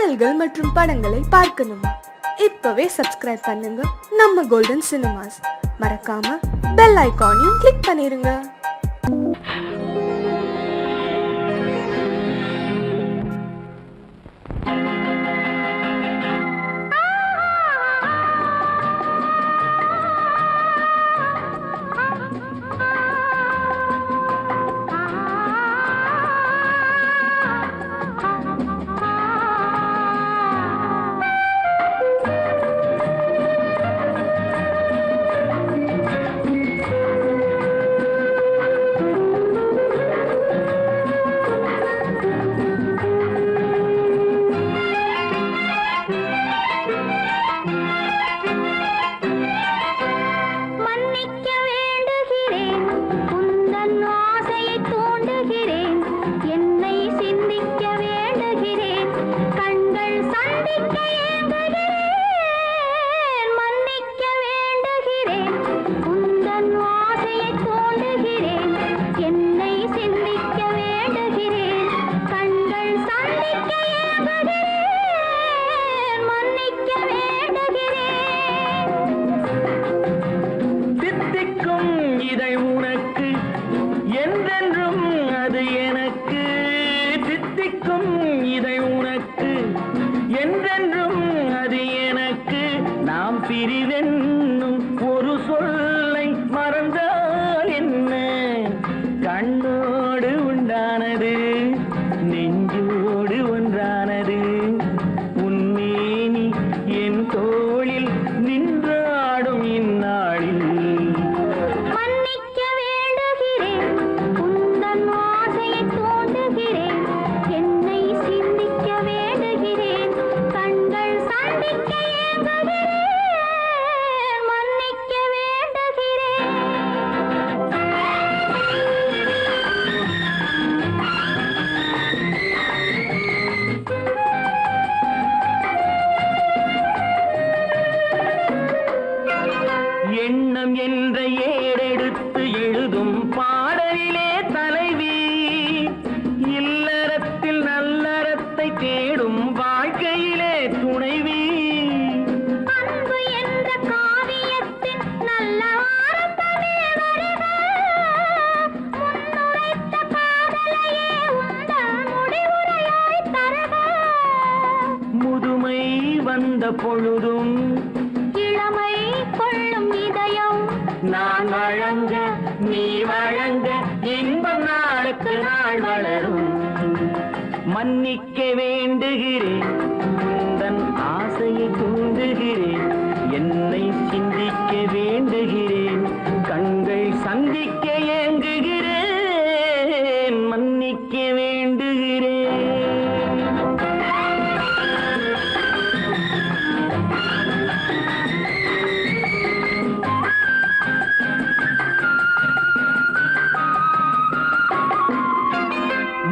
பாடல்கள் மற்றும் படங்களை பார்க்கணுமா? இப்பவே சப்ஸ்கிரைப் பண்ணுங்க நம்ம கோல்டன் சினிமாஸ். மறக்காம பெல் ஐகானையும் கிளிக் பண்ணிருங்க. பிரிவென்னும் ஒரு சொல்லை மறந்தால் என்ன? கண்ணோடு உண்டானது நெஞ்சோடு ஒன்றானது. உன்மேனி என் தோளில் நின்றாடும் இந்நாளில் மன்னிக்க வேண்டுகிறேன், உந்தன் ஆசையை தூண்டுகிறேன், என்னை சிந்திக்க வேண்டுகிறேன், கண்கள் சந்திக்க ஏங்குகிறேன். எண்ணம் என்ற ஏடெடுத்து எழுதும் பாடலிலே தலைவி, இல்லறத்தில் நல்லறத்தை தேடும் வாழ்க்கையிலே துணைவி. அன்பு என்ற காவியத்தின் நல்ல வார்த்தையே வருக, முன்னுரைத்த காதலையே உந்தன் முடிவுரையாய் தருக. முதுமை வந்த பொழுதும் இளமை கொள்ளும் இதயம் நான் வழங்க நீ வழங்க இன்பம் நாளுக்கு நாள் வளரும். மன்னிக்க வேண்டுகிறேன், உந்தன் ஆசையை தூண்டுகிறேன், என்னை சிந்திக்க வேண்டுகிறேன், கண்கள் சந்திக்க ஏங்குகிறேன். மன்னிக்க வேண்டுகிறேன்.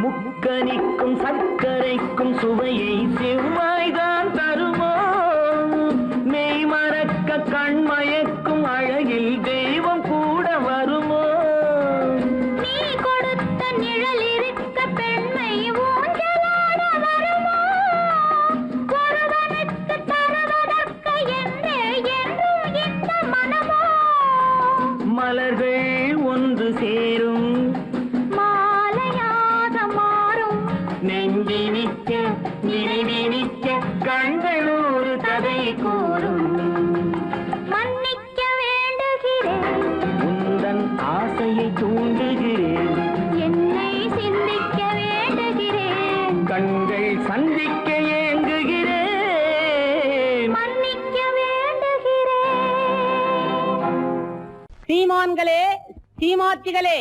முக்கனிக்கும் சர்க்கரைக்கும் சுவையை செவ்வாய்தான் தருமோ? மெய் மறக்க கண்மயக்கும் அழகில் தெய்வம் கூட வருமோ? நீ கொடுத்த நிழல் இருக்க பெண்மை ஊஞ்சலாட வருமோ? ஒருவனுக்கு தருவதற்கு என்றே என்றும் இந்த மனமோ? மலர்கள் ஒன்று சேரும் நெஞ்சினிக்க நினைவினிக்க கண்கள் ஒரு கதை கூறும். மன்னிக்க வேண்டுகிறேன், உந்தன் ஆசையை தூண்டுகிறேன், என்னை சிந்திக்க வேண்டுகிறேன், கண்கள் சந்திக்க ஏங்குகிறேன். மன்னிக்க வேண்டுகிறேன். சீமான்களே, சீமாத்திகளே,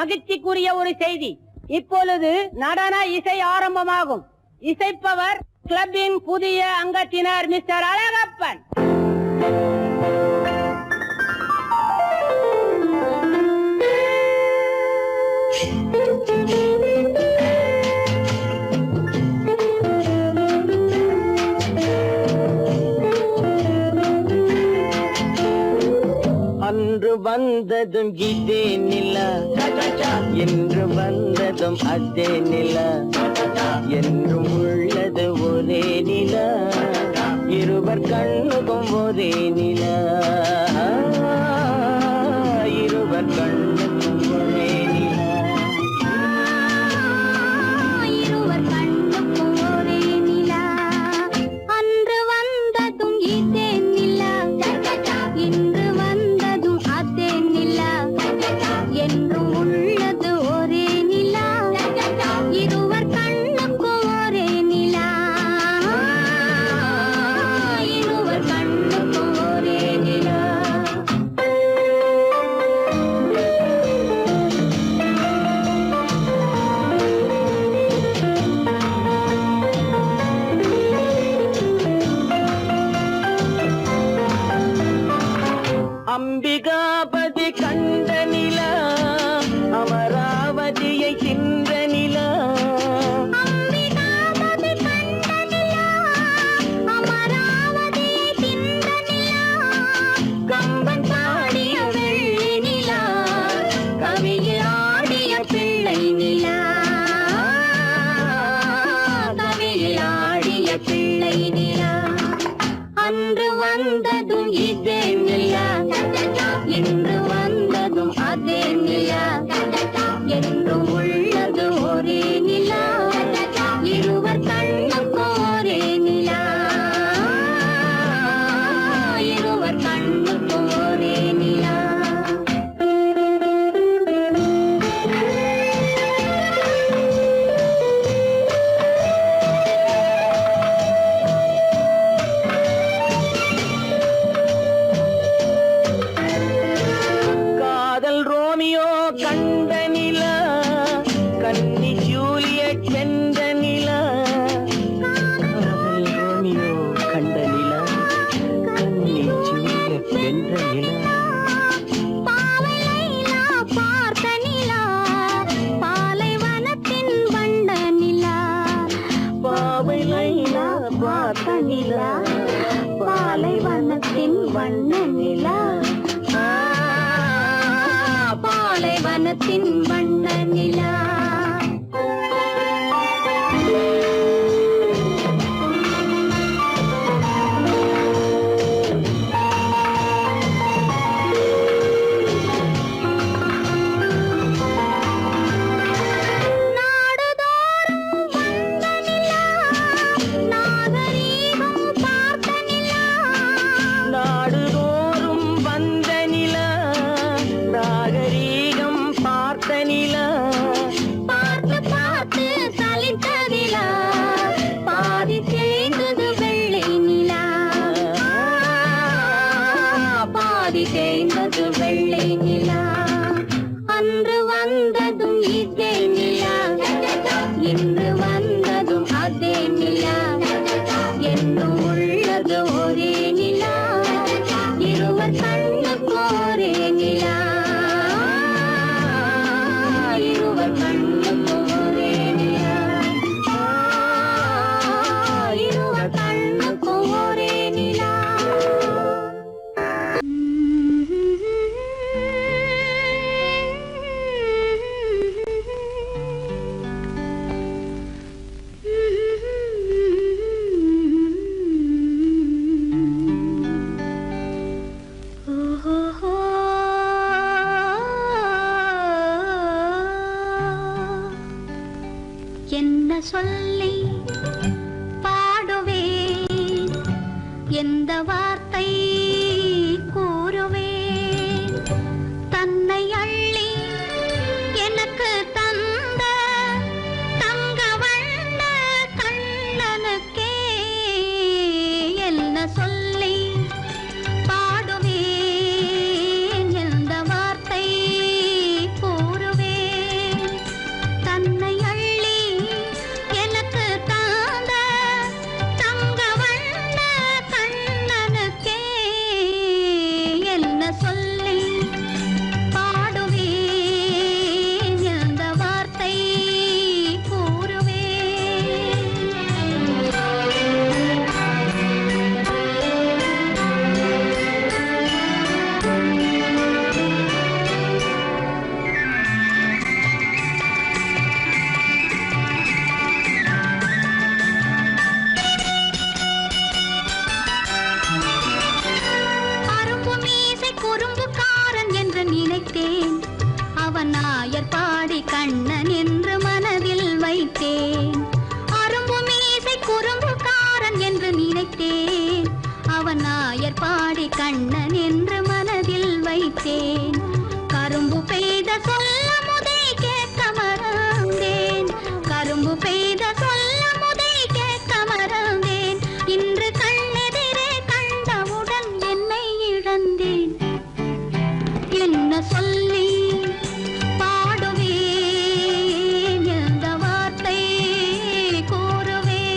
மகிழ்ச்சிக்குரிய ஒரு செய்தி. இப்பொழுது நடன இசை ஆரம்பமாகும். இசைப்பவர் கிளப்பின் புதிய அங்கத்தினர் மிஸ்டர் அழகப்பன். அன்று வந்ததும் இதே நிலா, என்று வந்ததும் அதே நிலா, என்றும் உள்ளது ஒரே இருவர் கண்ணுக்கும் ஒரே நிலா இருவர் கண்ணுக்கும் ஒரே நிலா இருவர் கண்ணுக்கும் ஒரே நிலா அன்று வந்ததும் இதே நிலா இன்று வந்ததும் அதே நிலா என்றும் உள்ளது ஒரே நிலா இருவர் கண்ணுக்கும் ஒரே நிலா இருவர் கண்ணுக்கும் ஒரே நிலா அம்பிகாபதி கண்ட நிலா அமராவதியை தின்ற நிலா அம்பிகாபதி கண்ட நிலா அமராவதியை தின்ற நிலா கம்பன் பாடிய வெள்ளி நிலா கவியில் ஆடிய பிள்ளை நிலா கவியில் ஆடிய பிள்ளை நிலா அன்று வந்ததும் இதே நிலா இன்று வந்ததும் அதே நிலா என்றும் உள்ளது ஒரே நிலா இருவர் கண்ணுக்கும் ஒரே நிலா இருவர் கண்ணுக்கும் ஒரே நிலா காதல் ரோமியோ கண்ட நிலா கன்னி ஜூலியட் வென்ற நிலா காதல் ரோமியோ கண்ட நிலா கன்னி ஜூலியட் வென்ற நிலா பாவை லைலா பார்த்த நிலா பாலைவனத்தின் வண்ட நிலா பாவை லைலா பார்த்த நிலா பாலைவனத்தின் வண்ண நிலா பாலைவனத்தின் வண்ண நிலா நாடுதோறும் வந்த நிலா நாகரீகம் பார்த்த நிலா நாடுதோறும் வந்த நிலா நாகரீகம் பார்த்த நிலா பார்த்து பார்த்து சலித்ததிலா பாதி தேய்ந்தது வெள்ளை நிலா பாதி தேய்ந்தது வெள்ளை நிலா அன்று வந்ததும் இதே நிலா இன்று வந்ததும் அதே நிலா என்றும் உள்ளது ஒரே நிலா இருவர் கண்ணுக்கு ஒரே நிலா இருவர் கண்ணுக்கு ஒரே நிலா இருவர் கண்ணுக்கு ஒரே நிலா என்ன சொல்லி பாடுவேன் எந்த வார்த்தை கூறுவேன் தன்னை அள்ளி எனக்கு தந்த தங்க வண்ண கண்ணனுக்கே என்ன சொல்லி பாடுவேன் எந்த வார்த்தை கூறுவேன் தன்னை அள்ளி எனக்கு தந்த தங்க வண்ண கண்ணனுக்கே பாடி கண்ணன் என்று மனதில் வைத்தேன். கரும்பு பெய்த சொல்ல முதை கேட்க மறந்தேன். கரும்பு பெய்த சொல்ல முதை கேட்க மறந்தேன். இன்று கண்ணெதிரே கண்டவுடன் என்னை இழந்தேன். என்ன சொல்லி பாடுவேன், எந்த வார்த்தை கூறுவேன்?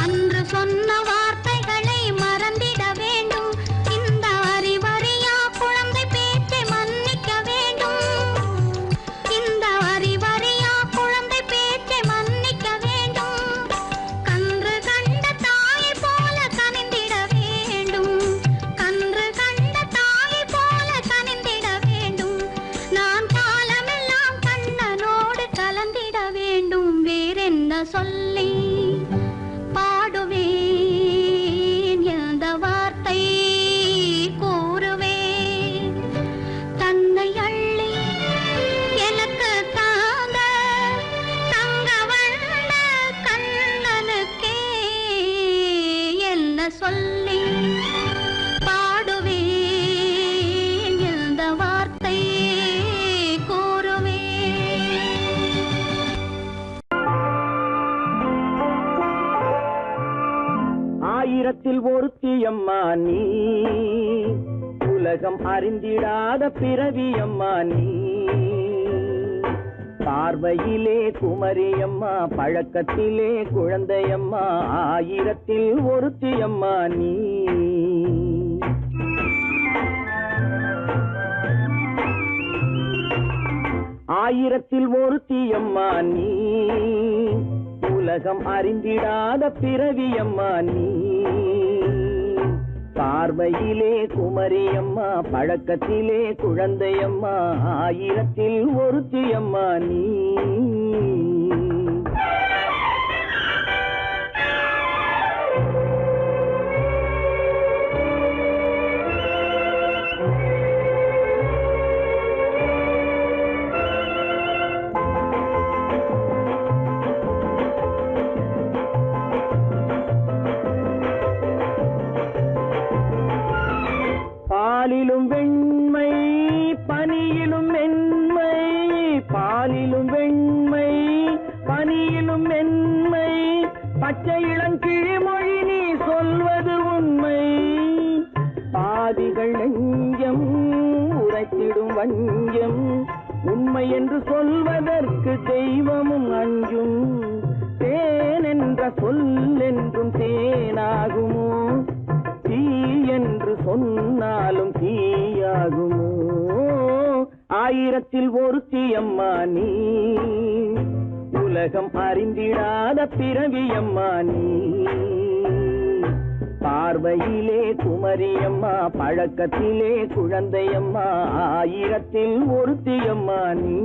அன்று சொன்ன வார்த்தைகளை மறந்திட வேண்டும். இந்த அறிவறியா குழந்தை பேச்சை மன்னிக்க வேண்டும். இந்த அறிவறியா குழந்தை பேச்சை மன்னிக்க வேண்டும். கன்று கண்ட தாயை போல கனிந்திட வேண்டும். கன்று கண்ட தாயை போல கனிந்திட வேண்டும். நான் காலமெல்லாம் கண்ணனோடு கலந்திட வேண்டும். வேறென்ன சொல்லி பாடுவேன், எந்த வார்த்தை கூறுவேன்? தன்னை அள்ளி எனக்கு தாந்த தங்க வண்ண கண்ணனுக்கே என்ன சொல்லி பாடுவேன், எந்த வார்த்தை கூறுவேன்? ஆயிரத்தில் ஒருத்தியம்மா நீ, உலகம் அறிந்திடாத பிறவியம்மா நீ. பார்வையிலே குமரியம்மா, பழக்கத்திலே குழந்தையம்மா. ஆயிரத்தில் ஒருத்தியம்மா நீ. ஆயிரத்தில் ஒருத்தியம்மா நீ, உலகம் அறிந்திடாத பிறவியம்மா நீ. பார்வையிலே குமரியம்மா, பழக்கத்திலே குழந்தையம்மா. ஆயிரத்தில் ஒருத்தியம்மா நீ. பாலிலும் வெண்மை, பனியிலும் மென்மை. பாலிலும் வெண்மை, பனியிலும் மென்மை. பச்சை இளங்கிழிமொழி நீ சொல்வது உண்மை. பாதிகள் நெஞ்சம் உரைத்திடும் வஞ்சம். உண்மை என்று சொல்வதற்கு தெய்வமும் அஞ்சும். தேன் என்ற சொல் என்றும் தேனாகுமோ? தீ என்று சொன்னாலும் தீயாகுமோ? ஆயிரத்தில் ஒருத்தியம்மா நீ, உலகம் அறிந்திடாத பிறவியம்மா நீ. பார்வையிலே குமரியம்மா, பழக்கத்திலே குழந்தையம்மா. ஆயிரத்தில் ஒருத்தியம்மா நீ.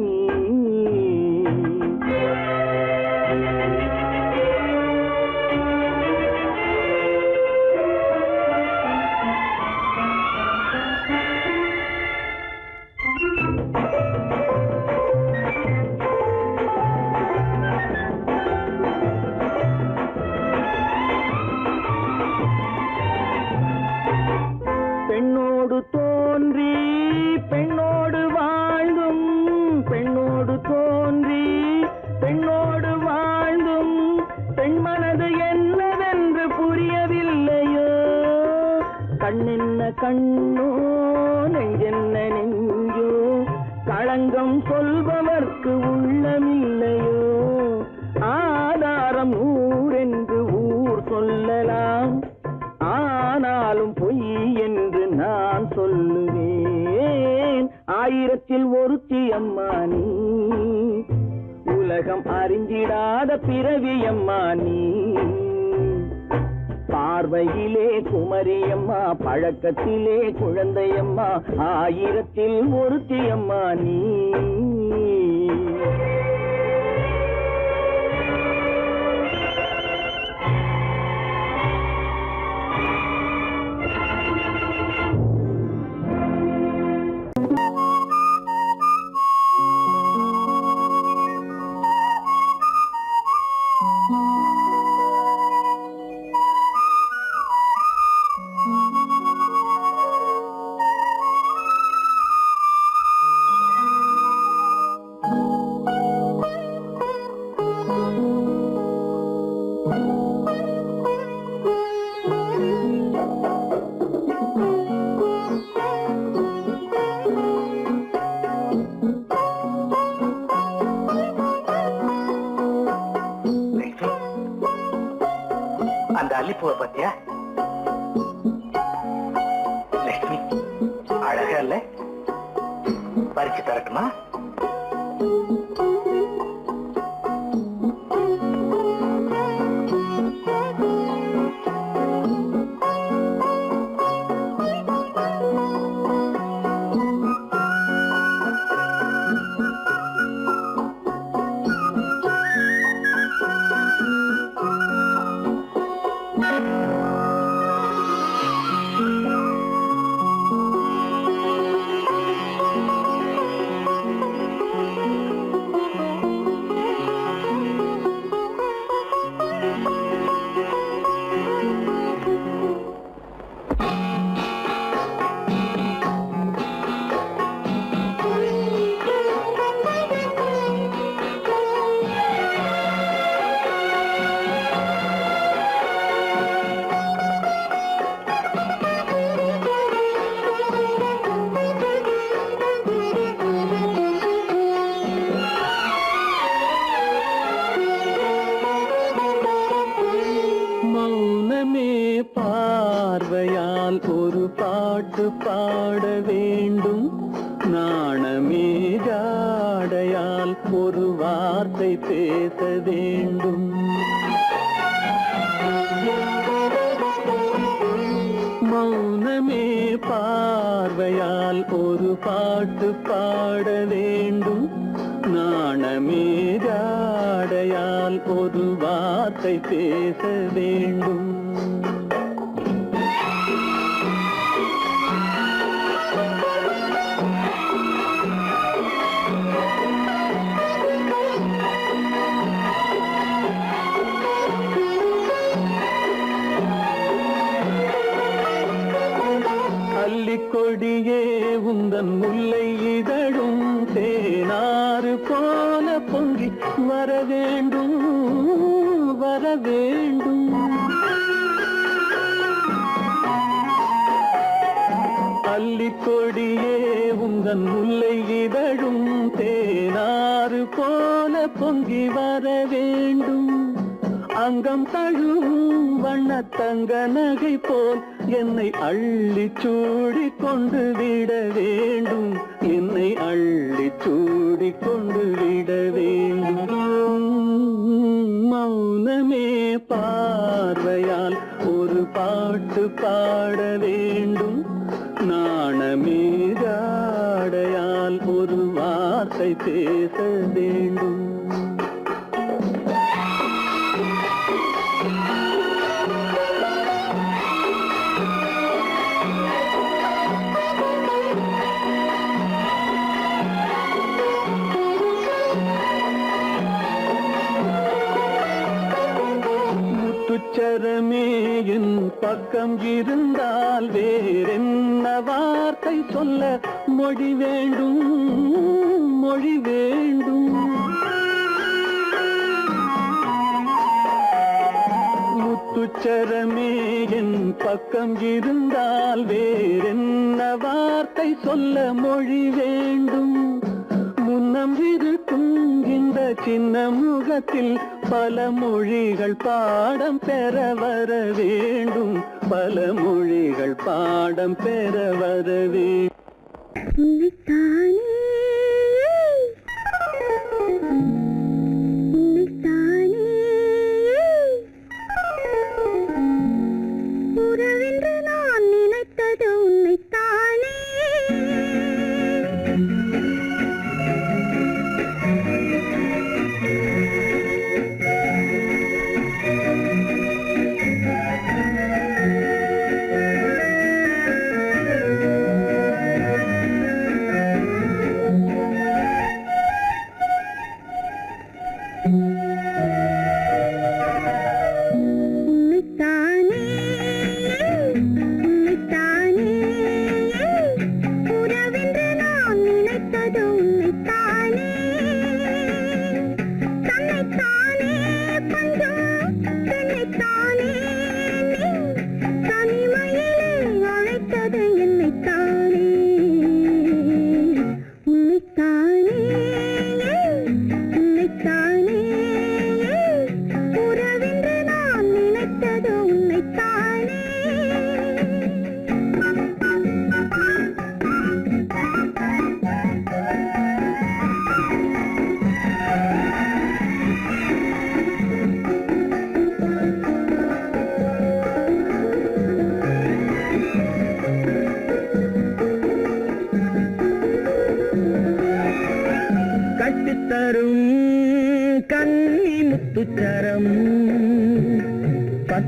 பெண்ணோடு தோன்றி பெண்ணோடு வாழ்ந்தும், பெண்ணோடு தோன்றி பெண்ணோடு வாழ்ந்தும், பெண் மனது என்னவென்று புரியவில்லையோ? கண்ணென்ன கண்ணோ, நெஞ்சென்ன நெஞ்சோ? களங்கம் சொல்பவர்க்கு உள்ளமில்லையோ? ஆதாரம் ஊரென்று ஊர் சொல்லலாம், ஆனாலும் பொய் என்று நான் சொல்லுவேன். ஆயிரத்தில் ஒருத்தியம்மா நீ, உலகம் அறிந்திடாத பிறவியம்மா நீ. பார்வையிலே குமரியம்மா, பழக்கத்திலே குழந்தையம்மா. ஆயிரத்தில் ஒருத்தியம்மா நீ. அந்த அல்லிப்பூவை பத்தியா லட்சுமி? அழகா இல்ல? பறிச்சு தரட்டுமா? பார்வையால் ஒரு பாட்டு பாட வேண்டும், நாணமே ஜாடையால் ஒரு வார்த்தை பேச வேண்டும். மௌனமே பார்வையால் ஒரு பாட்டு பாட வேண்டும், நாணமே ஜாடையால் ஒரு வார்த்தை பேச வேண்டும். கொடியே உந்தன் முல்லை இதழும் தேனாறு போல பொங்கி வர வேண்டும், வர வேண்டும். அல்லிக்கொடியே உந்தன் முல்லை இதழும் தேனாறு போல பொங்கி வர வேண்டும். அங்கம் தழுவும் வண்ணத்தங்க நகை போல் என்னை அள்ளி சூடி கொண்டு விட வேண்டும், என்னை அள்ளி சூடி கொண்டு விட வேண்டும். மௌனமே பார்வையால் ஒரு பாட்டு பாட வேண்டும், நாணமே ஜாடையால் ஒரு வார்த்தை பேச வேண்டும். முத்துச்சரமே என் பக்கம் இருந்தால் வேறென்ன வார்த்தை சொல்ல மொழி வேண்டும், மொழி வேண்டும். முத்துச்சரமே என் பக்கம் இருந்தால் வேறென்ன வார்த்தை சொல்ல மொழி வேண்டும். முன்னம் இருக்கும் இந்த சின்ன முகத்தில் பல மொழிகள் பாடம் பெற வர வேண்டும், பல மொழிகள் பாடம் பெற வர வேண்டும். உறவென்று நான் நினைத்தது உன்னைத்தானே.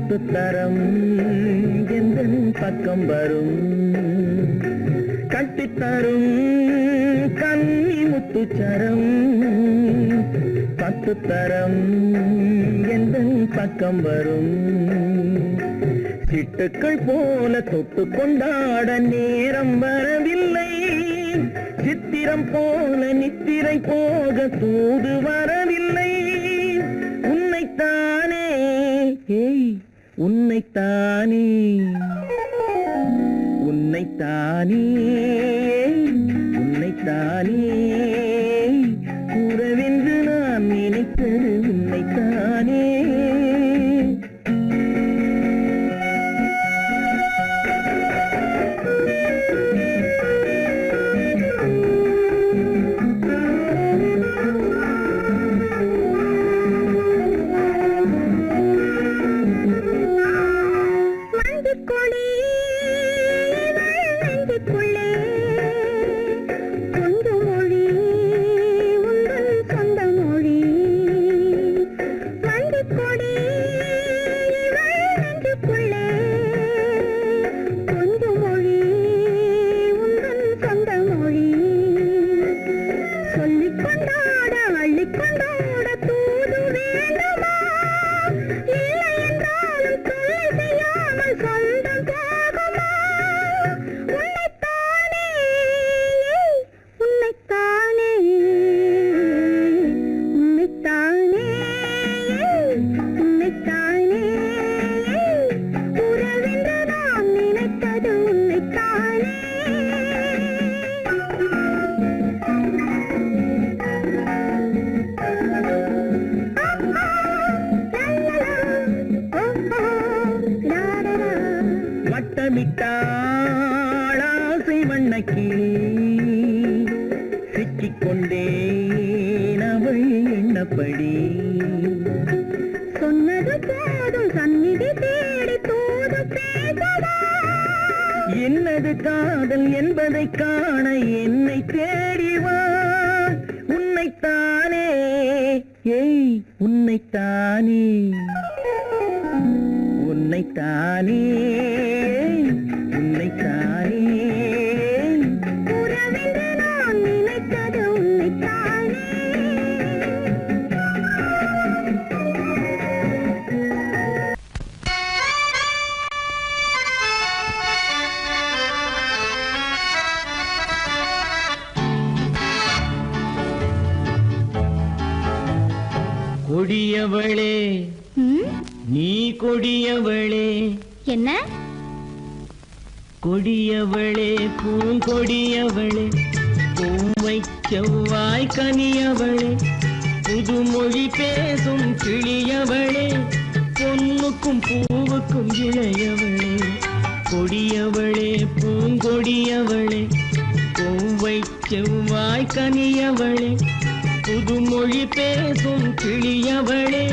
10 தரம் எந்தன் பக்கம் வரும் கட்டித்தரும் கன்னி முத்துச்சரம் 10 தரம் எந்தன் பக்கம் வரும் சிட்டுக்கள் போல தொட்டு கொண்டாட நேரம் வரவில்லை சித்திரம் போல நித்திரை போக தூது வரவில்லை உன்னைத்தானே ஏய் உன்னைத்தானே உன்னைத்தானே உன்னைத்தானே கூறவென்று நான் நினைத்தது உன்னைத்தானே என்னது காதல் என்பதை காண என்னை தேடிவா உன்னைத்தானே ஏய் உன்னைத்தானே உன்னைத்தானே உன்னைத்தானே உறவென்று நான் நினைத்தது உன்னைத்தானே கொடியவளே நீ கொடியவளே என்ன கொடியவளே பூங்கொடியவளே பூவை செவ்வாய் கனியவளே புதுமொழி பேசும் கிளியவளே பொன்னுக்கும் பூவுக்கும் இளையவளே கொடியவளே பூங்கொடியவளே பூவை செவ்வாய் கனியவளே புதுமொழி பேசும் கிளியவளே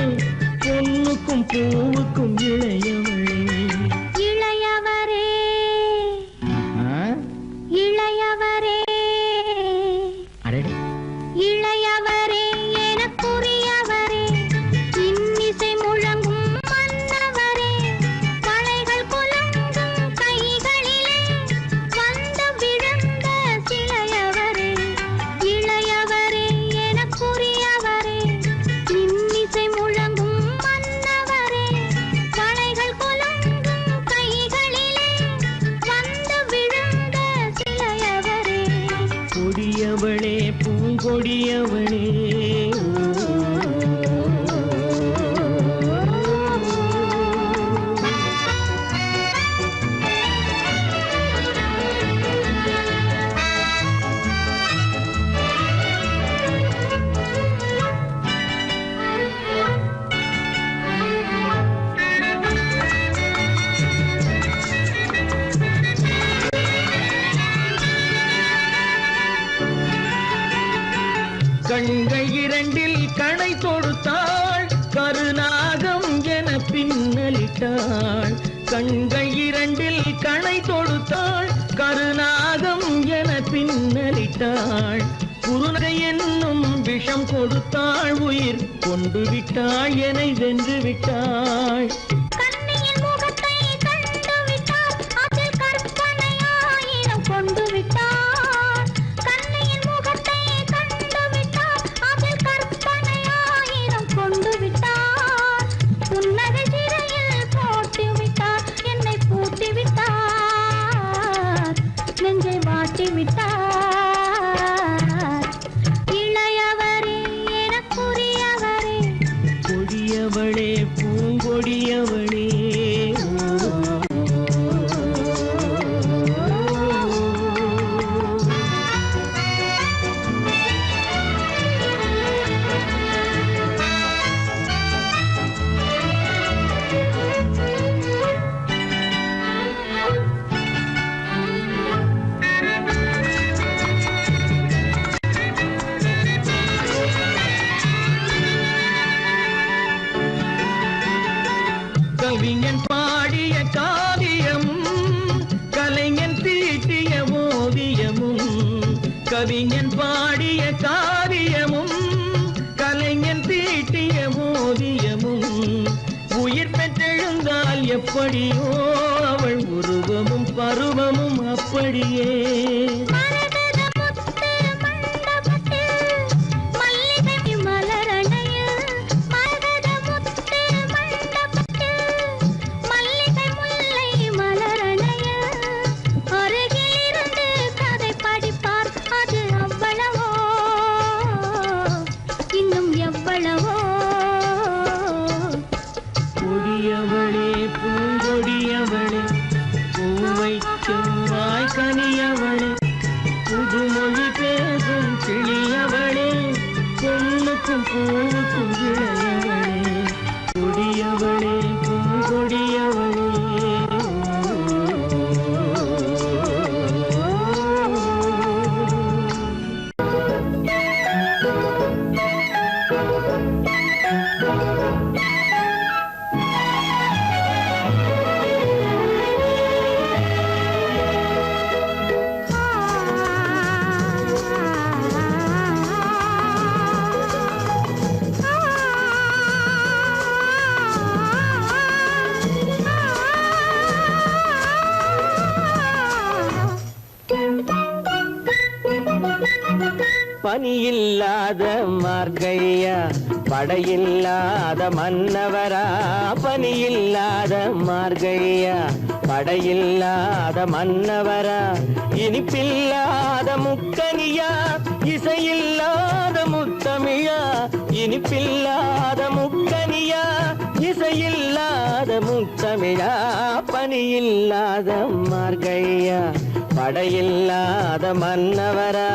பொன்னுக்கும் பூவுக்கும் இளையவளே இளையவரே இளையவரே அரடி இளையவரே எனக்குரியவரே இன்னிசை முழங்கும் மன்னவரே வளைகள் குலுங்கும் கைகளிலே வந்து விழுந்த சிலையவரே இளையவரே எனக்குரியவரே இன்னிசை முழங்கும் மன்னவரே வளைகள் குலுங்கும் கைகளிலே வந்து விழுந்த சிலையவரே கொடியவளே பூங்கொடியவளே கண்கள் இரண்டில் கணை தொடுத்தாள் கருநாகம் என பின்னலிட்டாள் கண்கள் இரண்டில் கணை தொடுத்தாள் கருநாகம் என பின்னலிட்டாள் குருநகை என்னும் விஷம் கொடுத்தாள் உயிர் கொண்டு விட்டாள் என்னை வென்று விட்டாள் கண்ணியில் கொடியவளே கவிஞன் பாடிய காவியமும் கலைஞன் தீட்டிய ஓவியமும் கவிஞன் பாடிய காவியமும் கலைஞன் தீட்டிய ஓவியமும் உயிர் பெற்றெழுந்தால் எப்படியோ அவள் உருவமும் பருவமும் அப்படியே கொடியவளே பூங்கொடியவளே பூவை செவ்வாய் கனியவளே புதுமொழி பேசும் கிளியவளே பொண்ணுக்கும் பூவுக்கும் இளையவளே கொடியவளே பூங்கொடியவளே பனியில்லாத மார்கழியா படையில்லாத மன்னவரா பனியில்லாத மார்கழியா படையில்லாத மன்னவரா இனிப்பில்லாத முக்கனியா இசையில்லாத முத்தமிழா இனிப்பில்லாத முக்கனியா இசையில்லாத முத்தமிழா பனியில்லாத மார்கழியா படையில்லாத மன்னவரா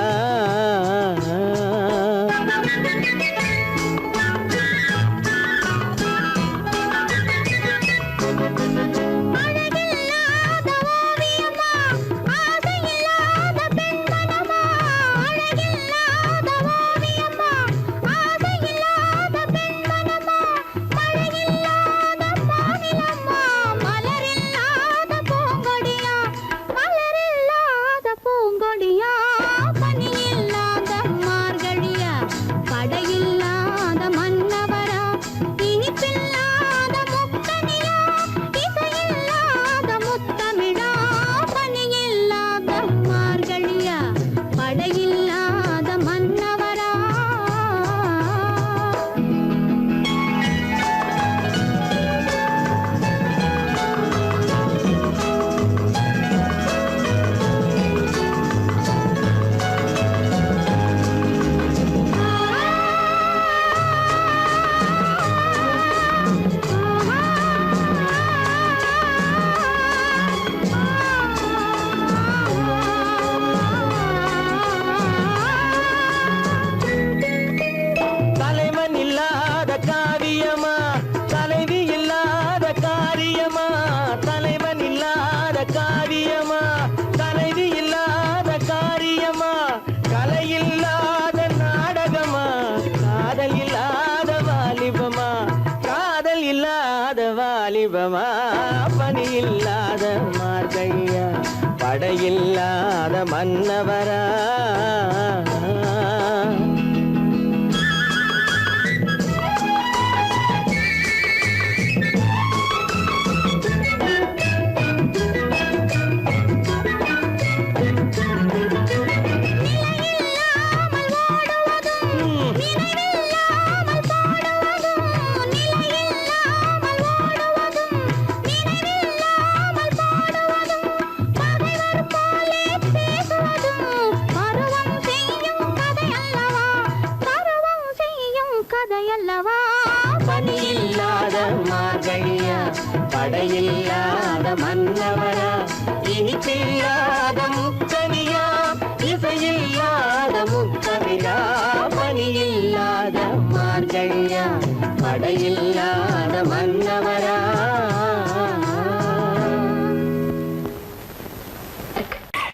வாலிபமா பனியில்லாத மார்கழியா படையில்லாத மன்னவரா பருவம் செய்ய படையில்லாத மன்னவரா, இனிப்பில்லாத முக்கனியா, இசையில்லாத முக்கவிழா, பனியில்லாத மார்கழியா, படையில்லாத மன்னவரா.